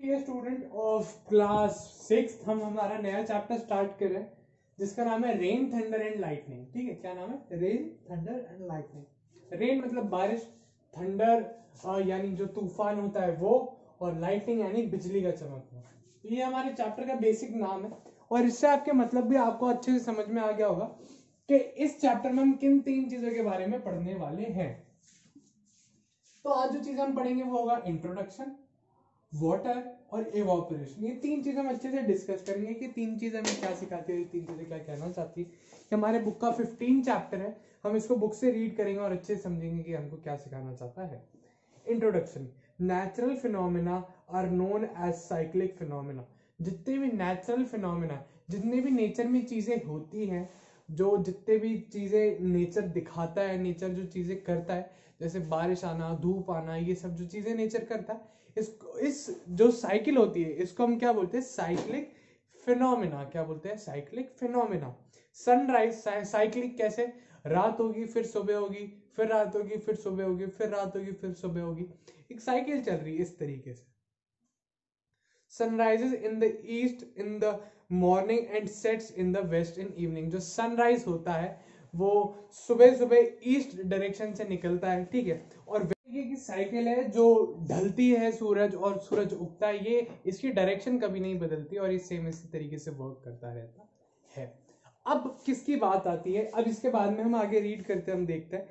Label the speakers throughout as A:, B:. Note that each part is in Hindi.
A: डियर स्टूडेंट ऑफ क्लास 6, हम हमारा नया चैप्टर स्टार्ट कर रहे हैं जिसका नाम है रेन थंडर एंड लाइटनिंग। ठीक है, क्या नाम है? Rain thunder and lightning. Rain मतलब बारिश, थंडर यानी जो तूफान होता है वो, और लाइटनिंग यानी बिजली का चमकना। तो ये हमारे चैप्टर का बेसिक नाम है और इससे आपके मतलब भी आपको अच्छे से समझ में आ गया होगा कि इस चैप्टर में हम किन 3 चीजों के बारे में पढ़ने वाले हैं। तो आज जो चीज हम पढ़ेंगे वो होगा इंट्रोडक्शन, वाटर और इवापोरेशन। ये 3 चीजें हम अच्छे से डिस्कस करेंगे कि 3 चीजें हमें क्या सिखाती है, 3 चीजें क्या कहना चाहती है। हमारे बुक का 15 चैप्टर है, हम इसको बुक से रीड करेंगे और अच्छे से समझेंगे कि हमको क्या सिखाना चाहता है। Introduction. Natural phenomena are known as cyclic phenomena. जितने भी नेचुरल फिनोमिना, जितने भी नेचर में चीजें होती हैं, जो जितने भी चीजें नेचर दिखाता है, नेचर जो चीजें करता है, जैसे बारिश आना, धूप आना, ये सब जो चीजें नेचर करता है, इस जो साइकिल होती है इसको हम क्या बोलते हैं? Cyclic phenomena. क्या बोलते हैं? Cyclic phenomena. सनराइज साइक्लिक कैसे? रात होगी फिर सुबह होगी, फिर रात होगी फिर सुबह होगी, फिर रात होगी फिर सुबह होगी, एक साइकिल चल रही है इस तरीके से। Sun rises in the east in the morning and sets in the west in evening. जो सनराइज होता है वो सुबह सुबह ईस्ट डायरेक्शन से निकलता है, ठीक है, और की साइकिल है जो ढलती है सूरज और सूरज उगता है, ये इसकी डायरेक्शन कभी नहीं बदलती और ये सेम इसी तरीके से वर्क करता रहता है। अब किसकी बात आती है? अब इसके बाद में हम आगे रीड करते हैं, हम देखते हैं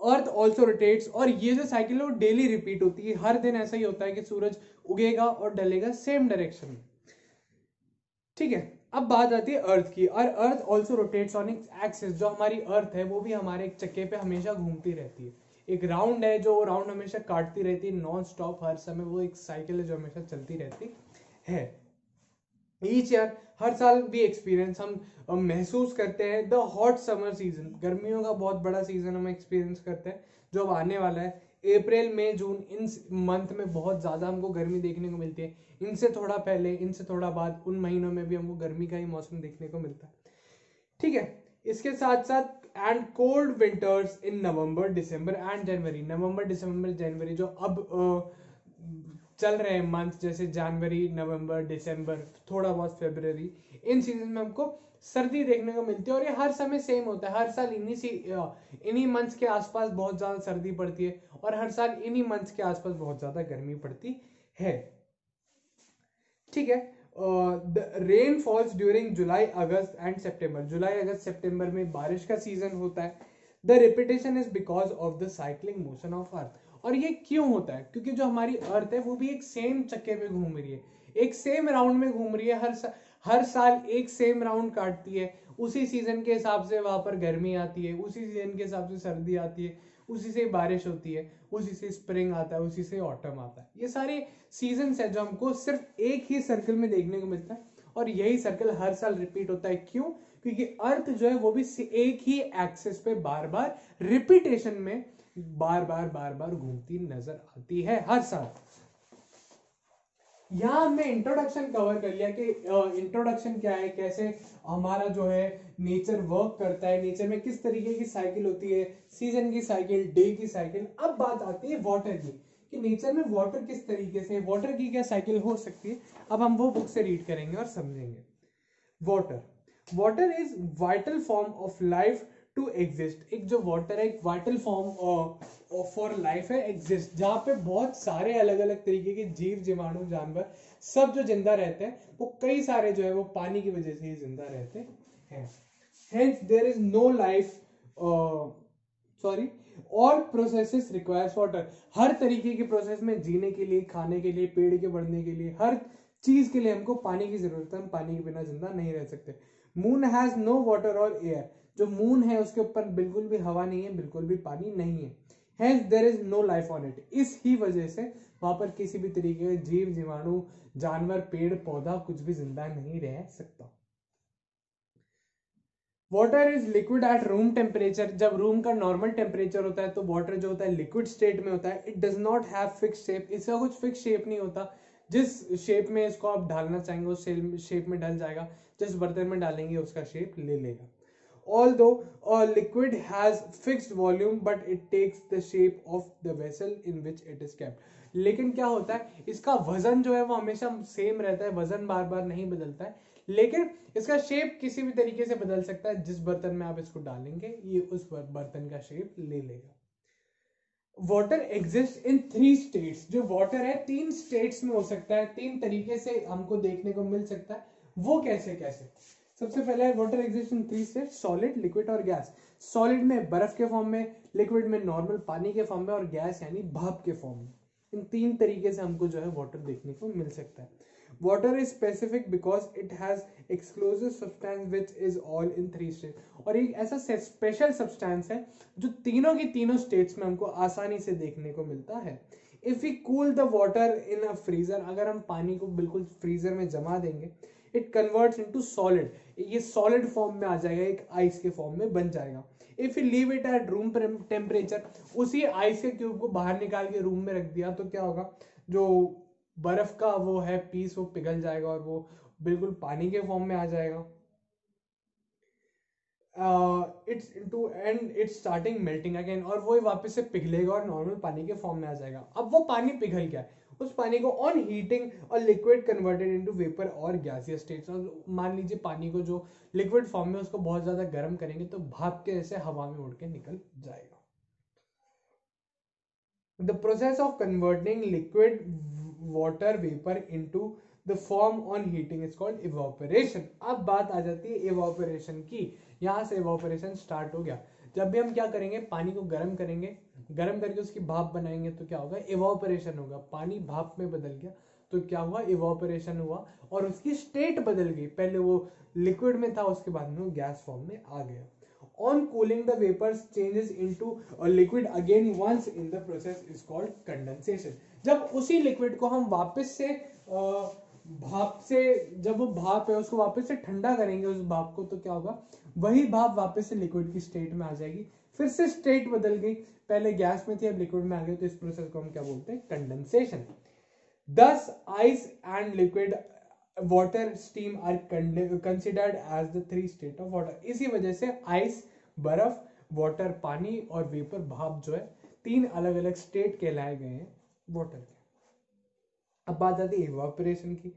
A: अर्थ ऑल्सो रोटेट्स। और ये जो साइकिल है वो डेली रिपीट होती है, हर दिन ऐसा ही होता है कि सूरज उगेगा और ढलेगा सेम डायरेक्शन में, ठीक है। अब बात आती है अर्थ की, और earth also rotates on its axis. जो हमारी अर्थ है वो भी हमारे एक चक्के पे हमेशा घूमती रहती है, एक राउंड है जो राउंड हमेशा काटती रहती है नॉन स्टॉप, हर समय वो एक साइकिल है जो हमेशा चलती रहती है। ईच ईयर, हर साल भी एक्सपीरियंस हम महसूस करते हैं द हॉट समर सीजन। गर्मियों का बहुत बड़ा सीजन हम एक्सपीरियंस करते हैं जो अब आने वाला है। अप्रैल मई जून, इन मंथ में बहुत ज्यादा हमको गर्मी देखने को मिलती है। इनसे थोड़ा पहले, इनसे थोड़ा बाद, उन महीनों में भी हमको गर्मी का ही मौसम देखने को मिलता है, ठीक है। इसके साथ साथ and cold winters in November December and January. नवंबर दिसंबर जनवरी जो अब चल रहे हैं मंथ, जैसे जनवरी, नवंबर, दिसंबर, थोड़ा बहुत फरवरी, इन सीजन में हमको सर्दी देखने को मिलती है। और ये हर समय सेम होता है, हर साल इन्हीं मंथ्स के आसपास बहुत ज्यादा सर्दी पड़ती है और हर साल इन्हीं मंथ्स के आसपास बहुत ज्यादा गर्मी पड़ती है, ठीक है। Rain falls during July August and September. जुलाई अगस्त सितंबर में बारिश का सीजन होता है। The repetition is because of the cycling motion of earth. और ये क्यों होता है? क्योंकि जो हमारी अर्थ है वो भी एक सेम चक्के में घूम रही है, एक सेम राउंड में घूम रही है, हर साल एक सेम राउंड काटती है। उसी सीजन के हिसाब से वहां पर गर्मी आती है, उसी सीजन के हिसाब से सर्दी आती है, उसी से बारिश होती है, उसी से स्प्रिंग आता है, उसी से ऑटम आता है। ये सारे सीजन्स है जो हमको सिर्फ एक ही सर्कल में देखने को मिलता है और यही सर्कल हर साल रिपीट होता है। क्यों? क्योंकि अर्थ जो है वो भी एक ही एक्सिस पे बार बार रिपीटेशन में बार बार घूमती नजर आती है हर साल। यहां हमने इंट्रोडक्शन कवर कर लिया कि इंट्रोडक्शन क्या है, कैसे हमारा जो है नेचर वर्क करता है, नेचर में किस तरीके की साइकिल होती है, सीजन की साइकिल, डे की साइकिल। अब बात आती है वाटर की, कि नेचर में वाटर किस तरीके से, वाटर की क्या साइकिल हो सकती है। अब हम वो बुक से रीड करेंगे और समझेंगे। Water is vital form of life to exist. एक जो वाटर है एक वाइटल फॉर्म फॉर लाइफ है, एग्जिस्ट, जहां पे बहुत सारे अलग अलग तरीके के जीव, जीवाणु, जानवर सब जो जिंदा रहते हैं वो कई सारे जो है वो पानी की वजह से ही जिंदा रहते हैं। Hence there is no life और प्रोसेसेस रिक्वायर्स वाटर। हर तरीके के प्रोसेस में जीने के लिए, खाने के लिए, पेड़ के बढ़ने के लिए, हर चीज के लिए हमको पानी की जरूरत है। हम पानी के बिना जिंदा नहीं रह सकते। मून हैज नो वाटर और एयर। जो मून है उसके ऊपर बिल्कुल भी हवा नहीं है, बिल्कुल भी पानी नहीं है। Hence there is no life on it. इस ही वजह से वहां पर किसी भी तरीके के जीव, जीवाणु, जानवर, पेड़ पौधा कुछ भी जिंदा नहीं रह सकता। Water is liquid at room temperature. जब रूम का नॉर्मल टेम्परेचर होता है तो वाटर जो होता है लिक्विड स्टेट में होता है। It does not have fix shape. इसका कुछ फिक्स शेप नहीं होता। जिस शेप में इसको आप ढालना चाहेंगे उस शेप में ढल जाएगा, जिस बर्तन में डालेंगे उसका शेप ले लेगा। although a liquid has fixed volume but it takes the shape of the vessel in which it is kept. लेकिन क्या होता है, इसका वजन जो है वो हमेशा सेम रहता है, वजन बार बार नहीं बदलता है, लेकिन इसका शेप किसी भी तरीके से बदल सकता है. जिस बर्तन में आप इसको डालेंगे ये उस बर्तन का शेप ले लेगा. Water exist in 3 states. जो वाटर है 3 स्टेट्स में हो सकता है, 3 तरीके से हमको देखने को मिल सकता है. वो कैसे कैसे? सबसे पहले है water exist in 3 states, solid, liquid और गैस. सॉलिड में बर्फ के फॉर्म में, लिक्विड में नॉर्मल पानी के फॉर्म में, और गैस यानी भाप के फॉर्म में. इन 3 तरीके से हमको जो है वाटर देखने को मिल सकता है. Water is specific because it has exclusive substance which is all in 3 state. और एक ऐसा स्पेशल सब्सटेंस है जो तीनों की तीनों स्टेट्स में हमको आसानी से देखने को मिलता है. If we cool the water in a freezer, अगर हम पानी को बिल्कुल फ्रीजर में जमा देंगे, इट कन्वर्ट्स इनटू सॉलिड. ये सॉलिड फॉर्म में आ जाएगा, एक आइस के फॉर्म में बन जाएगा. If you leave it at room temperature, उसी आइस के क्यूब को बाहर निकाल के रूम में रख दिया तो क्या होगा, जो बर्फ का वो है पीस वो पिघल जाएगा और वो बिल्कुल पानी के फॉर्म में आ जाएगा. It's two and it's starting melting again, और वो वापस से पिघलेगा और नॉर्मल पानी के फॉर्म में आ जाएगा. अब वो पानी पिघल गया, उस पानी को ऑन हीटिंग और लिक्विड कन्वर्टेड इनटू वेपर और गैसियस स्टेट्स. और मान लीजिए पानी को जो लिक्विड फॉर्म में उसको बहुत ज्यादा गर्म करेंगे तो भाप के जैसे हवा में उड़ के निकल जाएगा. The process of converting liquid water vapour into the form on heating is called evaporation. अब बात आ जाती है इवापोरेशन की. यहां से इवापोरेशन स्टार्ट हो गया. जब भी हम क्या करेंगे, पानी को गर्म करेंगे, गर्म करके उसकी भाप बनाएंगे तो क्या होगा, इवापोरेशन होगा. पानी भाप में बदल गया तो क्या हुआ, इवापोरेशन हुआ और उसकी स्टेट बदल गई. पहले वो लिक्विड में था, उसके बाद में वो गैस फॉर्म में आ गया. On cooling, the vapors changes into a liquid again once in the process is called condensation. जब उसी लिक्विड को हम वापस से भाप से, जब वो भाप है उसको वापस से ठंडा करेंगे उस भाप को, तो क्या होगा, वही भाप वापस से लिक्विड की स्टेट में आ जाएगी. फिर से स्टेट बदल गई, पहले गैस में थी अब लिक्विड में आ गई, तो इस प्रोसेस को हम क्या बोलते हैं, condensation. Thus ice and liquid water steam are considered as the 3 state of water. इसी वजह से आइस, बर्फ, वाटर पानी और वेपर भाप जो है 3 अलग अलग स्टेट कहलाए गए हैं वाटर के. अब बात आती है इवापोरेशन की.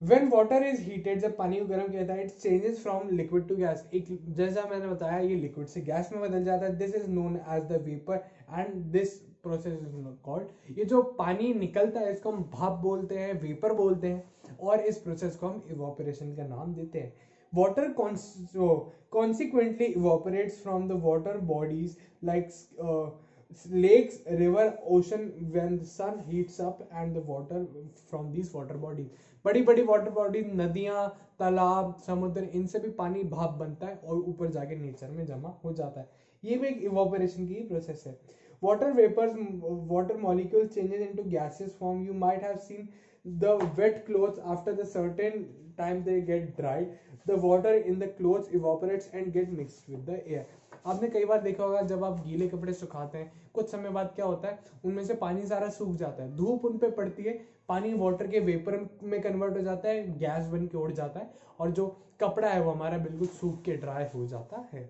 A: When water is heated, जब पानी को गर्म किया जाता है, it changes from liquid to gas. एक जैसा मैंने बताया ये लिक्विड से गैस में बदल जाता है. This is known as the vapor and this process is called, ये जो पानी निकलता है इसको हम भाप बोलते हैं, वेपर बोलते हैं, और इस प्रोसेस को हम इवापोरेशन का नाम देते हैं. Water consequently evaporates from the water bodies like lakes, river, ocean when the sun heats up and the water from these water bodies. बड़ी बड़ी वाटर बॉडी, नदियां, तालाब, समुद्र, इनसे भी पानी भाप बनता है और ऊपर जाके नेचर में जमा हो जाता है. ये भी एक इवापोरेशन की प्रोसेस है. Water vapors, water molecules changes into gaseous form. You might have seen the wet clothes after the certain time they get dried. The water in the clothes evaporates and get mixed with the air. आपने कई बार देखा होगा जब आप गीले कपड़े सुखाते हैं, कुछ समय बाद क्या होता है, उनमें से पानी सारा सूख जाता है, धूप उन पे पड़ती है, पानी वाटर के वेपर में कन्वर्ट हो जाता है, गैस बन के उड़ जाता है और जो कपड़ा है वो हमारा बिल्कुल सूख के ड्राई हो जाता है.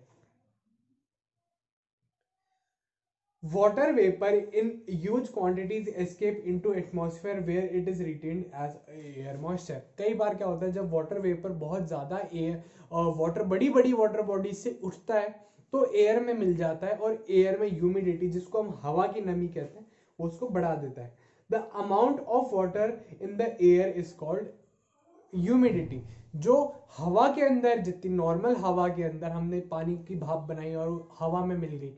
A: Water vapor in huge quantities escape into atmosphere where it is retained as air moisture. कई बार क्या होता है जब वाटर वेपर बहुत ज्यादा वाटर बड़ी बड़ी वाटर बॉडी से उठता है तो एयर में मिल जाता है और एयर में ह्यूमिडिटी, जिसको हम हवा की नमी कहते हैं, उसको बढ़ा देता है. The amount of water in the air is called humidity. जो हवा के अंदर, जितनी नॉर्मल हवा के अंदर हमने पानी की भाप बनाई और हवा में मिल गई,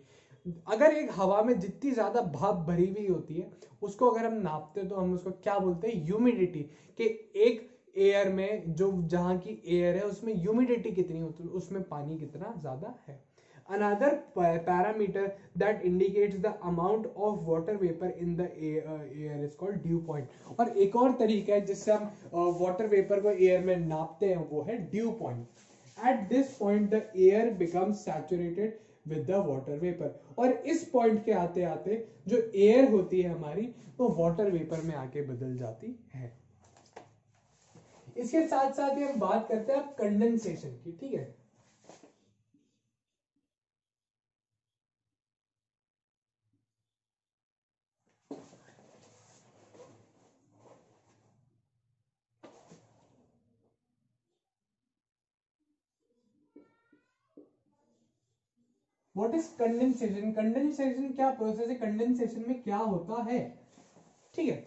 A: अगर एक हवा में जितनी ज्यादा भाप भरी हुई होती है उसको अगर हम नापते हैं तो हम उसको क्या बोलते हैं, ह्यूमिडिटी. कि एक एयर में जो जहां की एयर है उसमें ह्यूमिडिटी कितनी होती है, उसमें पानी कितना ज्यादा है. Another parameter that indicates the amount of water vapor in the air is called dew point. और एक और तरीका है जिससे हम वाटर वेपर को एयर में नापते हैं, वो है due point. At this point the air becomes saturated with the water vapor. और इस पॉइंट के आते आते जो एयर होती है हमारी वो वाटर वेपर में आके बदल जाती है. इसके साथ साथ ही हम बात करते हैं कंडेंसेशन की. ठीक है, व्हाट इज कंडेंसेशन? कंडेंसेशन क्या प्रोसेस है, कंडेंसेशन में क्या होता है? ठीक है,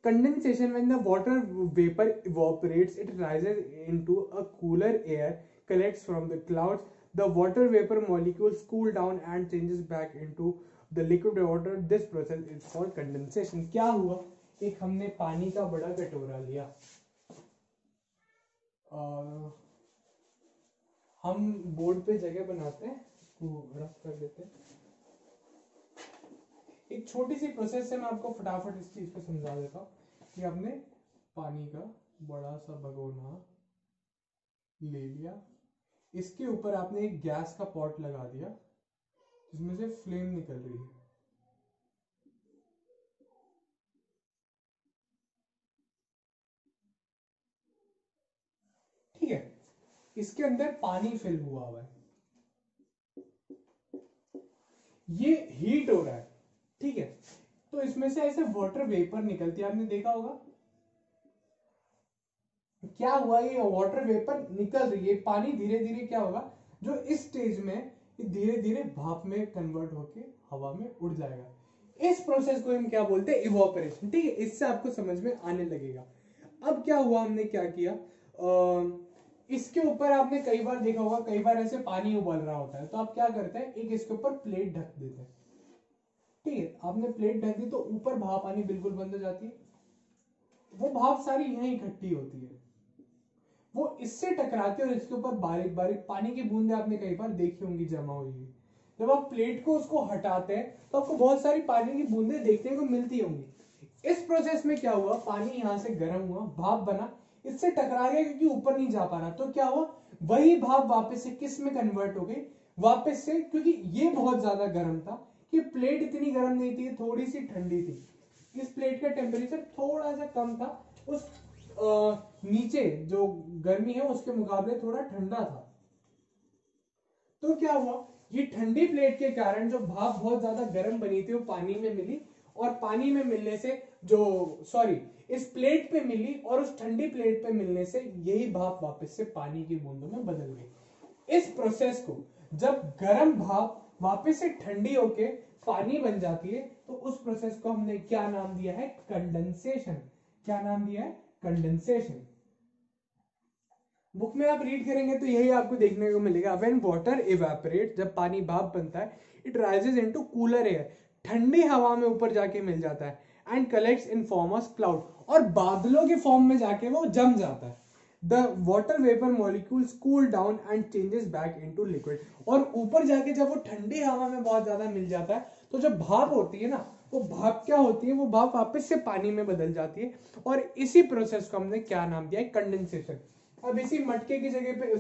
A: condensation, when the water vapor evaporates, it rises into a cooler air, collects from the clouds. The water vapor molecules cool down and changes back into the liquid water. This process is called condensation. क्या हुआ, एक हमने पानी का बड़ा कटोरा लिया, हम बोर्ड पे जगह बनाते हैं, इसको रफ कर देते हैं। एक छोटी सी प्रोसेस से मैं आपको फटाफट इस चीज को समझा देता हूँ कि आपने पानी का बड़ा सा भगोना ले लिया, इसके ऊपर आपने एक गैस का पॉट लगा दिया जिसमें से फ्लेम निकल रही है। ठीक है, इसके अंदर पानी फिल हुआ है, ये हीट हो रहा है। ठीक है, तो इसमें से ऐसे वाटर वेपर निकलती है, आपने देखा होगा क्या हुआ, ये वाटर वेपर निकल रही है, पानी धीरे धीरे क्या होगा, जो इस स्टेज में धीरे धीरे भाप में कन्वर्ट होके हवा में उड़ जाएगा। इस प्रोसेस को हम क्या बोलते हैं, इवोपरेशन। ठीक है, इससे आपको समझ में आने लगेगा। अब क्या हुआ, हमने क्या किया, इसके ऊपर आपने कई बार देखा होगा, कई बार ऐसे पानी उबल रहा होता है, तो आप क्या करते हैं, एक इसके ऊपर प्लेट ढक देते हैं। ठीक है, आपने प्लेट ढक दी तो ऊपर भाप आनी बिल्कुल बंद हो जाती है, वो भाप सारी यहीं इकट्ठी होती है, वो इससे टकराती है और इसके ऊपर बारीक बारीक पानी की बूंदें आपने कई बार देखी होंगी जमा हुई हुई। जब आप प्लेट को उसको हटाते हैं तो आपको बहुत सारी पानी की बूंदें देखने को मिलती होंगी। इस प्रोसेस में क्या हुआ, पानी यहां से गर्म हुआ, भाप बना, इससे टकरा गया क्योंकि ऊपर नहीं जा पा रहा, तो क्या हुआ, वही भाप वापस से किस में कन्वर्ट हो गई, वापस से, क्योंकि ये बहुत ज्यादा गर्म था कि प्लेट इतनी गर्म नहीं थी, थोड़ी सी ठंडी थी, इस प्लेट का टेम्परेचर थोड़ा सा कम था, उस नीचे जो गर्मी है उसके मुकाबले थोड़ा ठंडा था। तो क्या हुआ, ये ठंडी प्लेट के कारण जो भाप बहुत ज्यादा गर्म बनी थी वो पानी में मिली, और पानी में मिलने से इस प्लेट पे मिली, और उस ठंडी प्लेट पे मिलने से यही भाप वापस से पानी की बूंदों में बदल गई। इस प्रोसेस को जब गर्म भाप वापस से ठंडी होके पानी बन जाती है, तो उस प्रोसेस को हमने क्या नाम दिया है, कंडेंसेशन। क्या नाम दिया है, कंडेंसेशन। बुक में आप रीड करेंगे तो यही आपको देखने को मिलेगा, व्हेन वाटर इवेपोरेट, जब पानी भाप बनता है, it rises into cooler air, ठंडी हवा में ऊपर जाके मिल जाता है, and collects in form of cloud, और बादलों के फॉर्म में जाके वो जम जाता है। The water vapour molecules cool down and changes back into liquid, और ऊपर जाके जब वो ठंडी हवा में बहुत ज्यादा मिल जाता है, तो जब भाप होती है ना, वो भाप क्या होती है, वो भाप वापस से पानी में बदल जाती है, और इसी प्रोसेस को हमने क्या नाम दिया है, कंडेंसेशन। अब इसी मटके की जगह पे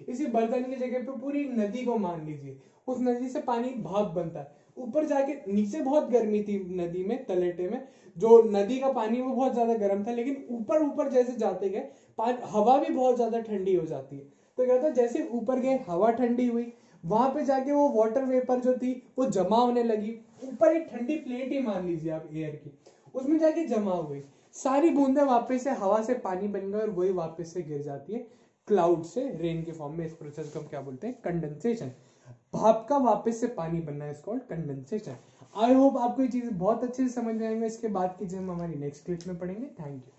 A: इसी बर्तन की जगह पे पूरी नदी को मान लीजिए, उस नदी से पानी भाप बनता है, ऊपर जाके, नीचे बहुत गर्मी थी नदी में, तलेटे में जो नदी का पानी वो बहुत ज्यादा गर्म था, लेकिन ऊपर ऊपर जैसे जाते गए हवा भी बहुत ज्यादा ठंडी हो जाती है। तो क्या होता, जैसे ऊपर गए हवा ठंडी हुई, वहां पे जाके वो वाटर वेपर जो थी वो जमा होने लगी, ऊपर एक ठंडी प्लेट ही मान लीजिए आप एयर की, उसमें जाके जमा हो गई, सारी बूंदें वापस से हवा से पानी बन गए और वही वापस से गिर जाती है क्लाउड से रेन के फॉर्म में। इस प्रोसेस को हम क्या बोलते हैं, कंडेंसेशन। भाप का वापस से पानी बनना है, कॉल्ड कंडेंसेशन। आई होप आपको ये चीज बहुत अच्छे से समझ में आएंगे। इसके बाद की जो हम हमारी नेक्स्ट क्लिप में पढ़ेंगे। Thank you.